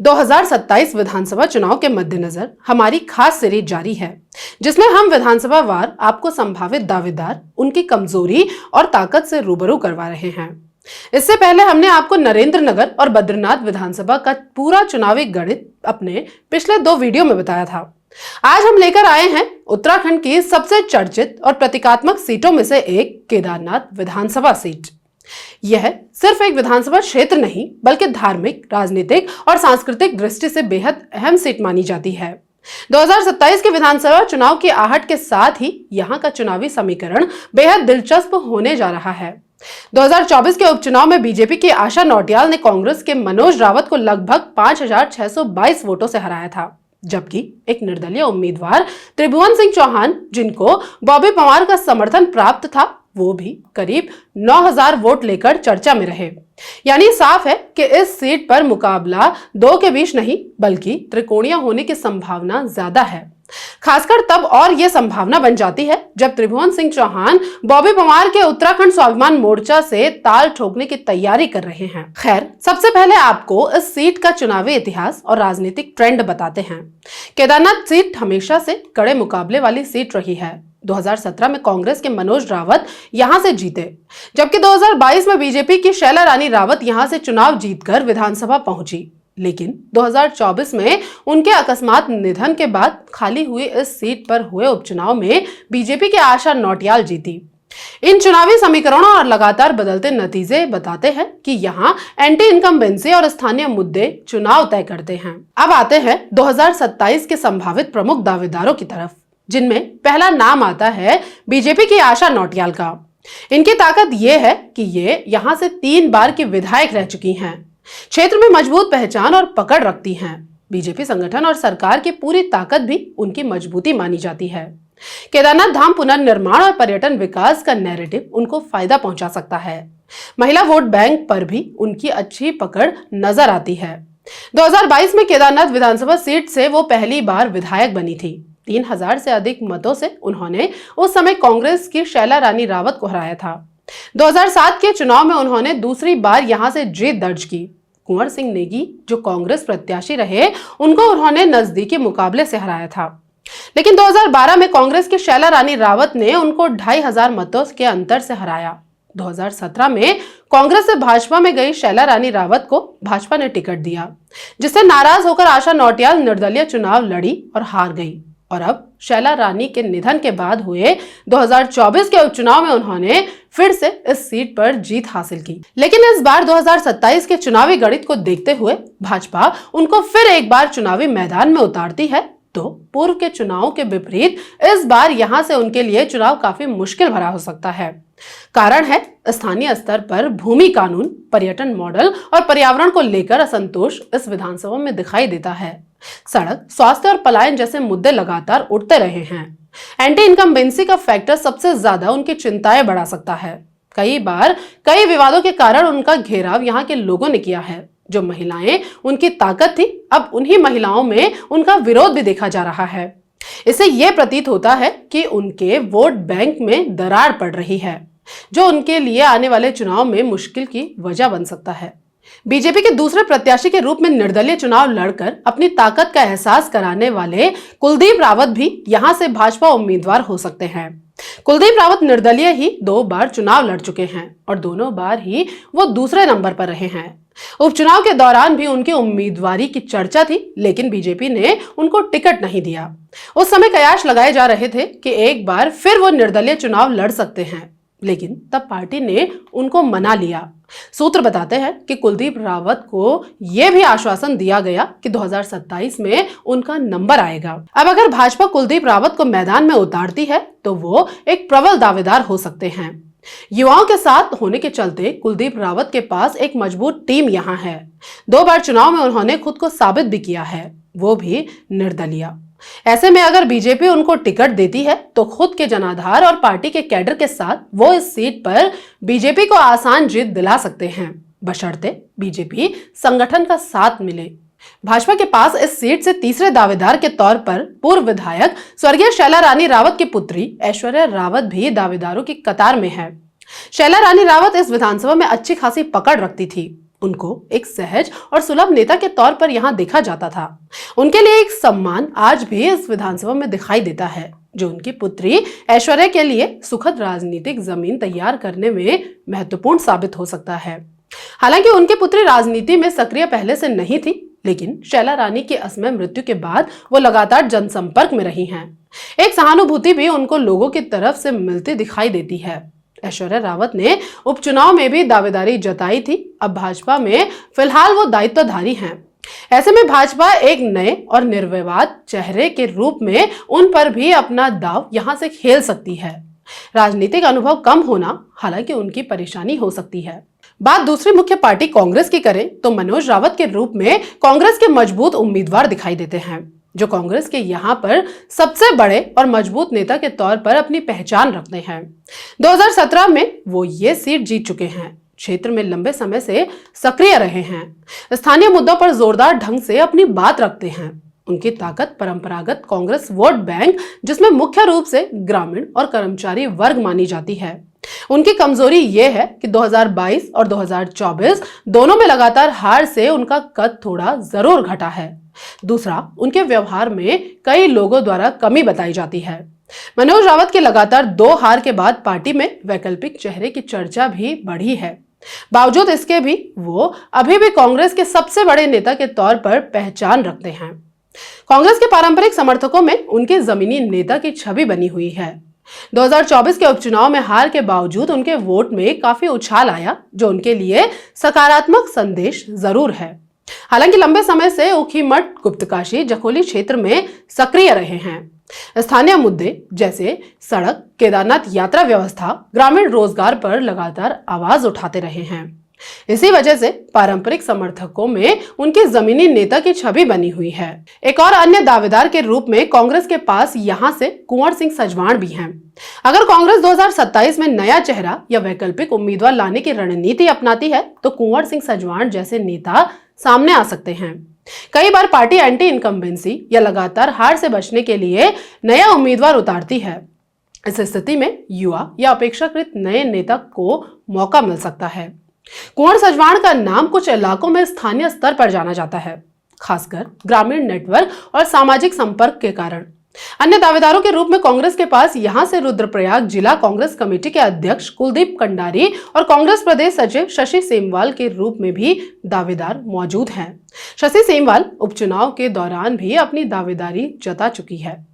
2027 विधानसभा चुनाव के मद्देनजर हमारी खास सीरीज जारी है, जिसमें हम विधानसभा वार आपको संभावित दावेदार, उनकी कमजोरी और ताकत से रूबरू करवा रहे हैं। इससे पहले हमने आपको नरेंद्र नगर और बद्रीनाथ विधानसभा का पूरा चुनावी गणित अपने पिछले 2 वीडियो में बताया था। आज हम लेकर आए हैं उत्तराखंड की सबसे चर्चित और प्रतीकात्मक सीटों में से एक केदारनाथ विधानसभा सीट। यह सिर्फ एक विधानसभा क्षेत्र नहीं, बल्कि धार्मिक, राजनीतिक और सांस्कृतिक दृष्टि से बेहद अहम सीट मानी जाती है। 2027 के विधानसभा चुनाव की आहट के साथ ही यहां का चुनावी समीकरण बेहद दिलचस्प होने जा रहा है। 2024 के उपचुनाव में बीजेपी की आशा नौटियाल ने कांग्रेस के मनोज रावत को लगभग 5,622 वोटों से हराया था, जबकि एक निर्दलीय उम्मीदवार त्रिभुवन सिंह चौहान, जिनको बॉबी पवार का समर्थन प्राप्त था, वो भी करीब 9,000 वोट लेकर चर्चा में रहे। यानी साफ है कि इस सीट पर मुकाबला 2 के बीच नहीं, बल्कि त्रिकोणीय होने की संभावना ज्यादा है। खासकर तब और यह संभावना बन जाती है जब त्रिभुवन सिंह चौहान बॉबी पवार के उत्तराखंड स्वाभिमान मोर्चा से ताल ठोकने की तैयारी कर रहे हैं। खैर, सबसे पहले आपको इस सीट का चुनावी इतिहास और राजनीतिक ट्रेंड बताते हैं। केदारनाथ सीट हमेशा से कड़े मुकाबले वाली सीट रही है। 2017 में कांग्रेस के मनोज रावत यहां से जीते, जबकि 2022 में बीजेपी की शैला रानी रावत यहां से चुनाव जीतकर विधानसभा पहुंची। लेकिन 2024 में उनके अकस्मात निधन के बाद खाली हुई इस सीट पर हुए उपचुनाव में बीजेपी की आशा नौटियाल जीती। इन चुनावी समीकरणों और लगातार बदलते नतीजे बताते हैं कि यहाँ एंटी इनकम्बेंसी और स्थानीय मुद्दे चुनाव तय करते हैं। अब आते हैं 2027 के संभावित प्रमुख दावेदारों की तरफ, जिनमें पहला नाम आता है बीजेपी की आशा नौटियाल का। इनकी ताकत यह है कि ये यहां से 3 बार की विधायक रह चुकी हैं, क्षेत्र में मजबूत पहचान और पकड़ रखती हैं। बीजेपी संगठन और सरकार की पूरी ताकत भी उनकी मजबूती मानी जाती है। केदारनाथ धाम पुनर्निर्माण और पर्यटन विकास का नैरेटिव उनको फायदा पहुंचा सकता है। महिला वोट बैंक पर भी उनकी अच्छी पकड़ नजर आती है। 2022 में केदारनाथ विधानसभा सीट से वो पहली बार विधायक बनी थी। 3,000 से अधिक मतों से उन्होंने उस समय कांग्रेस की शैला रानी रावत को हराया था। 2007 के चुनाव में उन्होंने दूसरी बार यहां से जीत दर्ज की। कुंवर सिंह नेगी, जो कांग्रेस प्रत्याशी रहे, उनको उन्होंने नजदीकी मुकाबले से हराया था। लेकिन 2012 में कांग्रेस की शैला रानी रावत ने उनको 2,500 मतों के अंतर से हराया। 2017 में कांग्रेस से भाजपा में गई शैला रानी रावत को भाजपा ने टिकट दिया, जिससे नाराज होकर आशा नौटियाल निर्दलीय चुनाव लड़ी और हार गई। और अब शैला रानी के निधन के बाद हुए 2024 के उपचुनाव में उन्होंने फिर से इस सीट पर जीत हासिल की। लेकिन इस बार 2027 के चुनावी गणित को देखते हुए भाजपा उनको फिर एक बार चुनावी मैदान में उतारती है, तो पूर्व के चुनावों के विपरीत इस बार यहां से उनके लिए चुनाव काफी मुश्किल भरा हो सकता है। कारण है स्थानीय स्तर पर भूमि कानून, पर्यटन मॉडल और पर्यावरण को लेकर असंतोष इस विधानसभा में दिखाई देता है। सड़क, स्वास्थ्य और पलायन जैसे मुद्दे लगातार उठते रहे हैं। एंटी इनकम्बेंसी का फैक्टर सबसे ज्यादा उनकी चिंताएं बढ़ा सकता है। कई बार कई विवादों के कारण उनका घेराव यहाँ के लोगों ने किया है। जो महिलाएं उनकी ताकत थी, अब उन्हीं महिलाओं में उनका विरोध भी देखा जा रहा है। इससे यह प्रतीत होता है कि उनके वोट बैंक में दरार पड़ रही है, जो उनके लिए आने वाले चुनाव में मुश्किल की वजह बन सकता है। बीजेपी के दूसरे प्रत्याशी के रूप में निर्दलीय चुनाव लड़कर अपनी ताकत का एहसास कराने वाले कुलदीप रावत भी यहां से भाजपा उम्मीदवार हो सकते हैं। कुलदीप रावत निर्दलीय ही 2 बार चुनाव लड़ चुके हैं और दोनों बार ही वो दूसरे नंबर पर रहे हैं। उपचुनाव के दौरान भी उनकी उम्मीदवारी की चर्चा थी, लेकिन बीजेपी ने उनको टिकट नहीं दिया। उस समय कयास लगाए जा रहे थे कि एक बार फिर वो निर्दलीय चुनाव लड़ सकते हैं, लेकिन तब पार्टी ने उनको मना लिया। सूत्र बताते हैं कि कुलदीप रावत को यह भी आश्वासन दिया गया कि 2027 में उनका नंबर आएगा। अब अगर भाजपा कुलदीप रावत को मैदान में उतारती है, तो वो एक प्रबल दावेदार हो सकते हैं। युवाओं के साथ होने के चलते कुलदीप रावत के पास एक मजबूत टीम यहाँ है। 2 बार चुनाव में उन्होंने खुद को साबित भी किया है, वो भी निर्दलीय। ऐसे में अगर बीजेपी उनको टिकट देती है, तो खुद के जनाधार और पार्टी के कैडर के साथ वो इस सीट पर बीजेपी को आसान जीत दिला सकते हैं, बशर्ते बीजेपी संगठन का साथ मिले। भाजपा के पास इस सीट से तीसरे दावेदार के तौर पर पूर्व विधायक स्वर्गीय शैला रानी रावत की पुत्री ऐश्वर्या रावत भी दावेदारों की कतार में है। शैला रानी रावत इस विधानसभा में अच्छी खासी पकड़ रखती थी। उनको एक सहज और सुलभ नेता के तौर पर यहाँ देखा जाता था। उनके लिए एक सम्मान आज भी इस विधानसभा में दिखाई देता है, जो उनकी पुत्री ऐश्वर्या के लिए सुखद राजनीतिक जमीन तैयार करने में महत्वपूर्ण साबित हो सकता है। हालांकि उनकी पुत्री राजनीति में सक्रिय पहले से नहीं थी, लेकिन शैला रानी की असमय मृत्यु के बाद वो लगातार जनसंपर्क में रही हैं। एक सहानुभूति भी उनको लोगों की तरफ से मिलती दिखाई देती है। ऐश्वर्या रावत ने उपचुनाव में भी दावेदारी जताई थी। अब भाजपा में फिलहाल वो दायित्वधारी हैं। ऐसे में भाजपा एक नए और निर्विवाद चेहरे के रूप में उन पर भी अपना दांव यहां से खेल सकती है। राजनीतिक अनुभव कम होना हालांकि उनकी परेशानी हो सकती है। बात दूसरी मुख्य पार्टी कांग्रेस की करें तो मनोज रावत के रूप में कांग्रेस के मजबूत उम्मीदवार दिखाई देते हैं, जो कांग्रेस के यहाँ पर सबसे बड़े और मजबूत नेता के तौर पर अपनी पहचान रखते हैं। 2017 में वो ये सीट जीत चुके हैं, क्षेत्र में लंबे समय से सक्रिय रहे हैं, स्थानीय मुद्दों पर जोरदार ढंग से अपनी बात रखते हैं। उनकी ताकत परंपरागत कांग्रेस वोट बैंक, जिसमें मुख्य रूप से ग्रामीण और कर्मचारी वर्ग मानी जाती है। उनकी कमजोरी यह है कि 2022 और 2024 दोनों में लगातार हार से उनका कद थोड़ा जरूर घटा है। दूसरा, उनके व्यवहार में कई लोगों द्वारा कमी बताई जाती है। मनोज रावत के लगातार 2 हार के बाद पार्टी में वैकल्पिक चेहरे की चर्चा भी बढ़ी है। बावजूद इसके भी वो अभी भी कांग्रेस के सबसे बड़े नेता के तौर पर पहचान रखते हैं। कांग्रेस के पारंपरिक समर्थकों में उनके जमीनी नेता की छवि बनी हुई है। 2024 के उपचुनाव में हार के बावजूद उनके वोट में काफी उछाल आया, जो उनके लिए सकारात्मक संदेश जरूर है। हालांकि लंबे समय से ऊखीमठ, गुप्तकाशी, जखोली क्षेत्र में सक्रिय रहे हैं। स्थानीय मुद्दे जैसे सड़क, केदारनाथ यात्रा व्यवस्था, ग्रामीण रोजगार पर लगातार आवाज उठाते रहे हैं। इसी वजह से पारंपरिक समर्थकों में उनकी जमीनी नेता की छवि बनी हुई है। एक और अन्य दावेदार के रूप में कांग्रेस के पास यहां से कुंवर सिंह सजवाण भी हैं। अगर कांग्रेस 2027 में नया चेहरा या वैकल्पिक उम्मीदवार लाने की रणनीति अपनाती है तो कुंवर सिंह सजवाण जैसे नेता सामने आ सकते हैं। कई बार पार्टी एंटी इनकम्बेंसी या लगातार हार से बचने के लिए नया उम्मीदवार उतारती है। इस स्थिति में युवा या अपेक्षाकृत नए नेता को मौका मिल सकता है। कुंवर सजवाण का नाम कुछ इलाकों में स्थानीय स्तर पर जाना जाता है, खासकर ग्रामीण नेटवर्क और सामाजिक संपर्क के कारण। अन्य दावेदारों के रूप में कांग्रेस के पास यहां से रुद्रप्रयाग जिला कांग्रेस कमेटी के अध्यक्ष कुलदीप कंडारी और कांग्रेस प्रदेश सचिव शशि सेमवाल के रूप में भी दावेदार मौजूद हैं। शशि सेमवाल उपचुनाव के दौरान भी अपनी दावेदारी जता चुकी है।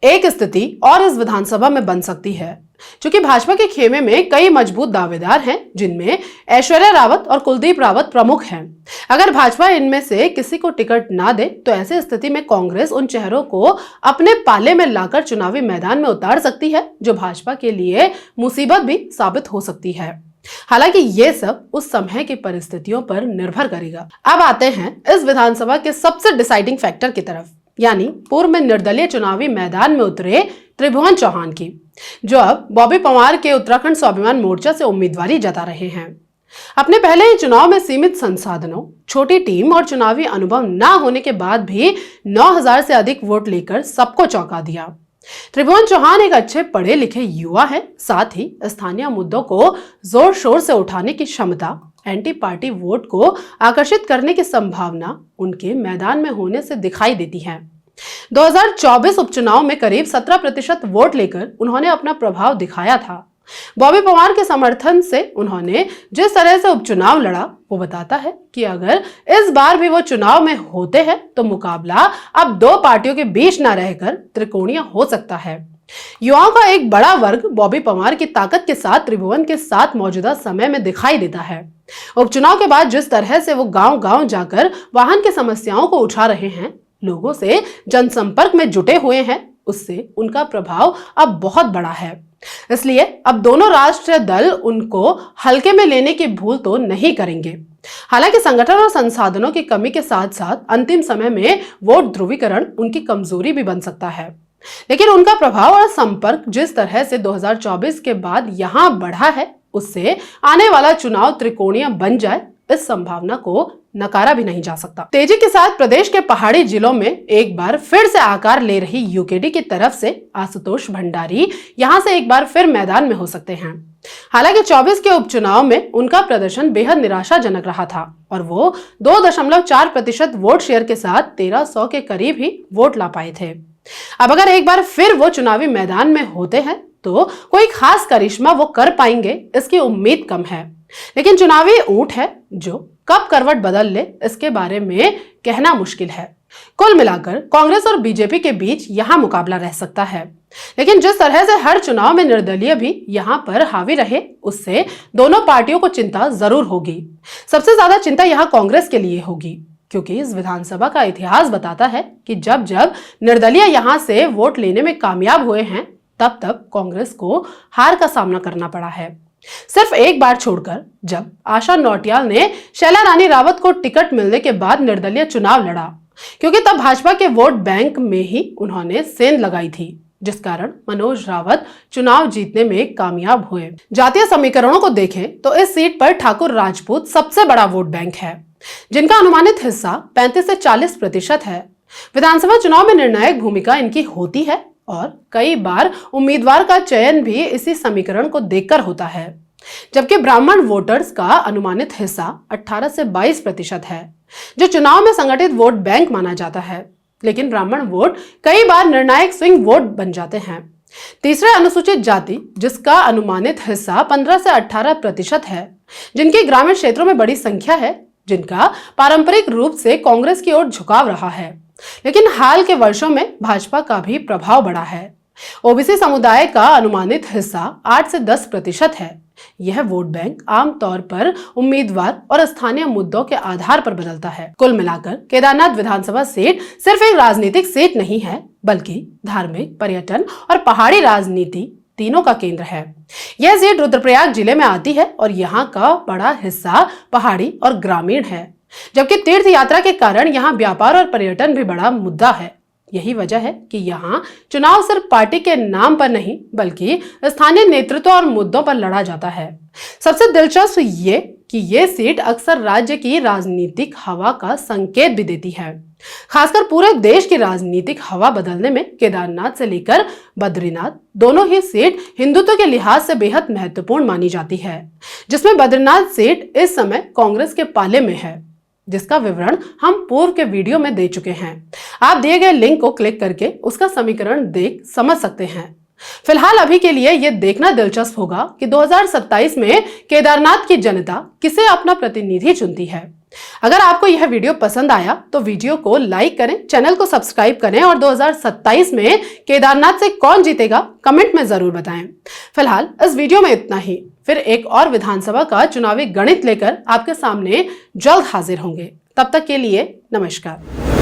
एक स्थिति और इस विधानसभा में बन सकती है, क्योंकि भाजपा के खेमे में कई मजबूत दावेदार हैं, जिनमें ऐश्वर्या रावत और कुलदीप रावत प्रमुख हैं। अगर भाजपा इनमें से किसी को टिकट ना दे तो ऐसी स्थिति में कांग्रेस उन चेहरों को अपने पाले में लाकर चुनावी मैदान में उतार सकती है, जो भाजपा के लिए मुसीबत भी साबित हो सकती है। हालांकि ये सब उस समय की परिस्थितियों पर निर्भर करेगा। अब आते हैं इस विधानसभा के सबसे डिसाइडिंग फैक्टर की तरफ, यानी पूर्व में निर्दलीय चुनावी मैदान में उतरे त्रिभुवन चौहान की, जो अब बॉबी पंवार के उत्तराखंड स्वाभिमान मोर्चा से उम्मीदवारी जता रहे हैं। अपने पहले ही चुनाव में सीमित संसाधनों, छोटी टीम और चुनावी अनुभव न होने के बाद भी 9000 से अधिक वोट लेकर सबको चौंका दिया। त्रिभुवन चौहान एक अच्छे पढ़े लिखे युवा है, साथ ही स्थानीय मुद्दों को जोर शोर से उठाने की क्षमता, एंटी पार्टी वोट को आकर्षित करने की संभावना उनके मैदान में होने से दिखाई देती है। 2024 उपचुनाव में करीब 17% वोट लेकर उन्होंने अपना प्रभाव दिखाया था। बॉबी पंवार के समर्थन से उन्होंने जिस तरह से उपचुनाव लड़ा वो बताता है कि अगर इस बार भी वो चुनाव में होते हैं तो मुकाबला अब 2 पार्टियों के बीच न रहकर त्रिकोणीय हो सकता है। युवाओं का एक बड़ा वर्ग बॉबी पंवार की ताकत के साथ त्रिभुवन के साथ मौजूदा समय में दिखाई देता है। उपचुनाव के बाद जिस तरह से वो गांव-गांव जाकर वाहन की समस्याओं को उठा रहे हैं, लोगों से जनसंपर्क में जुटे हुए हैं, उससे उनका प्रभाव अब बहुत बड़ा है। इसलिए अब दोनों राष्ट्रीय दल उनको हल्के में लेने की भूल तो नहीं करेंगे। हालांकि संगठन और संसाधनों की कमी के साथ साथ अंतिम समय में वोट ध्रुवीकरण उनकी कमजोरी भी बन सकता है, लेकिन उनका प्रभाव और संपर्क जिस तरह से 2024 के बाद यहां बढ़ा है, उससे आने वाला चुनाव त्रिकोणीय बन जाए इस संभावना को नकारा भी नहीं जा सकता। तेजी के साथ प्रदेश के पहाड़ी जिलों में एक बार फिर से आकार ले रही यूकेडी की तरफ से आशुतोष भंडारी यहां से एक बार फिर मैदान में हो सकते हैं। हालांकि 24 के उपचुनाव में उनका प्रदर्शन बेहद निराशाजनक रहा था और वो 2.4% वोट शेयर के साथ 1300 के करीब ही वोट ला पाए थे। अब अगर एक बार फिर वो चुनावी मैदान में होते हैं तो कोई खास करिश्मा वो कर पाएंगे इसकी उम्मीद कम है, लेकिन चुनावी ऊंट है जो कब करवट बदल ले इसके बारे में कहना मुश्किल है। कुल मिलाकर कांग्रेस और बीजेपी के बीच यहां मुकाबला रह सकता है, लेकिन जिस तरह से हर चुनाव में निर्दलीय भी यहां पर हावी रहे उससे दोनों पार्टियों को चिंता जरूर होगी। सबसे ज्यादा चिंता यहां कांग्रेस के लिए होगी, क्योंकि इस विधानसभा का इतिहास बताता है कि जब जब निर्दलीय यहां से वोट लेने में कामयाब हुए हैं तब तब कांग्रेस को हार का सामना करना पड़ा है। सिर्फ एक बार छोड़कर जब आशा नौटियाल ने शैला रानी रावत को टिकट मिलने के बाद निर्दलीय चुनाव लड़ा, क्योंकि तब भाजपा के वोट बैंक में ही उन्होंने सेंध लगाई थी, जिस कारण मनोज रावत चुनाव जीतने में कामयाब हुए। जातीय समीकरणों को देखें तो इस सीट पर ठाकुर राजपूत सबसे बड़ा वोट बैंक है, जिनका अनुमानित हिस्सा 35 से 40% है। विधानसभा चुनाव में निर्णायक भूमिका इनकी होती है और कई बार उम्मीदवार का चयन भी इसी समीकरण को देखकर होता है। जबकि ब्राह्मण वोटर्स का अनुमानित हिस्सा 18 से 22% है, जो चुनाव में संगठित वोट बैंक माना जाता है, लेकिन ब्राह्मण वोट कई बार निर्णायक स्विंग वोट बन जाते हैं। तीसरे अनुसूचित जाति, जिसका अनुमानित हिस्सा 15 से 18% है, जिनकी ग्रामीण क्षेत्रों में बड़ी संख्या है, जिनका पारंपरिक रूप से कांग्रेस की ओर झुकाव रहा है, लेकिन हाल के वर्षों में भाजपा का भी प्रभाव बढ़ा है। ओबीसी समुदाय का अनुमानित हिस्सा 8 से 10% है। यह वोट बैंक आमतौर पर उम्मीदवार और स्थानीय मुद्दों के आधार पर बदलता है। कुल मिलाकर केदारनाथ विधानसभा सीट सिर्फ एक राजनीतिक सीट नहीं है, बल्कि धार्मिक, पर्यटन और पहाड़ी राजनीति तीनों का केंद्र है। यह सीट रुद्रप्रयाग जिले में आती है और यहाँ का बड़ा हिस्सा पहाड़ी और ग्रामीण है, जबकि तीर्थ यात्रा के कारण यहाँ व्यापार और पर्यटन भी बड़ा मुद्दा है। यही वजह है कि यहाँ चुनाव सिर्फ पार्टी के नाम पर नहीं बल्कि स्थानीय नेतृत्व और मुद्दों पर लड़ा जाता है। सबसे दिलचस्प ये कि ये सीट अक्सर राज्य की राजनीतिक हवा का संकेत भी देती है। खासकर पूरे देश की राजनीतिक हवा बदलने में केदारनाथ से लेकर बद्रीनाथ दोनों ही सीट हिंदुत्व के लिहाज से बेहद महत्वपूर्ण मानी जाती है, जिसमें बद्रीनाथ सीट इस समय कांग्रेस के पाले में है, जिसका विवरण हम पूर्व के वीडियो में दे चुके हैं। आप दिए गए लिंक को क्लिक करके उसका समीकरण देख समझ सकते हैं। फिलहाल अभी के लिए यह देखना दिलचस्प होगा कि 2027 में केदारनाथ की जनता किसे अपना प्रतिनिधि चुनती है। अगर आपको यह वीडियो पसंद आया तो वीडियो को लाइक करें, चैनल को सब्सक्राइब करें और 2027 में केदारनाथ से कौन जीतेगा कमेंट में जरूर बताएं। फिलहाल इस वीडियो में इतना ही। फिर एक और विधानसभा का चुनावी गणित लेकर आपके सामने जल्द हाजिर होंगे। तब तक के लिए नमस्कार।